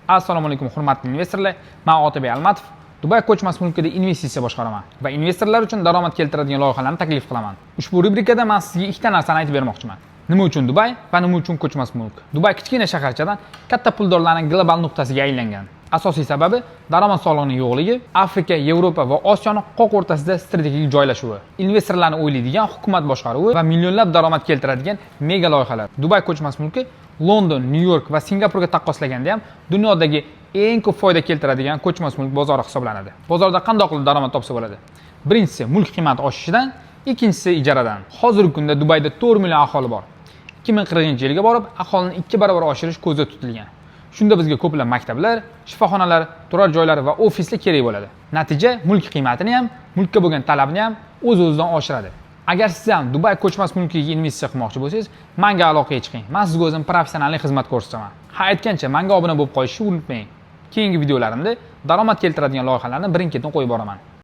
Assalomu alaykum hurmatli investorlar. Men Otabek Almatov. Dubay ko'chmas mulkida investitsiya boshqaraman va investorlar uchun daromad keltiradigan loyihalarni taklif qilaman. Ushbu rubrikada men sizga ikkita narsani aytib bermoqchiman. Nima uchun Dubay va nima uchun ko'chmas mulk? Dubay kichkina shaharchadan katta puldorlarning global nuqtasiga aylangan. Asosiy sababi daromad solig'ining yo'qligi, Afrika, Yevropa va Osiyoning qoq o'rtasida strategik joylashuvi, investorlarni o'ylaydigan hukumat boshqaruvi va millionlab daromad keltiradigan mega loyihalar. Dubay ko'chmas mulki London, New York va Singapurga taqqoslaganda ham dunyodagi eng ko'p foyda keltiradigan ko'chmas mulk bozori hisoblanadi. Bozorda qanday qilib daromad topsa bo'ladi? Birinchisi mulk qiymati oshishidan, ikkinchisi ijaradan. Hozirgi kunda Dubayda 4 million aholi bor. 2040-yilga borib aholini 2 barobar oshirish ko'zda tutilgan. Shunda bizga ko'plab maktablar, shifoxonalar, turar joylar va ofislar kerak bo'ladi. Natija mulk qiymatini ham, mulkka bo'lgan talabni ham o'z-o'zidan oshiradi. Agar siz ham Dubay ko'chmas mulkiga investitsiya qilmoqchi bo'lsangiz, menga aloqaga chiqing. Men sizga o'zim professional xizmat ko'rsataman. Ha aytgancha, menga obuna bo'lib qolishni unutmang. Keyingi videolarimda daromad keltiradigan loyihalarni birin-ketin qo'yib boraman.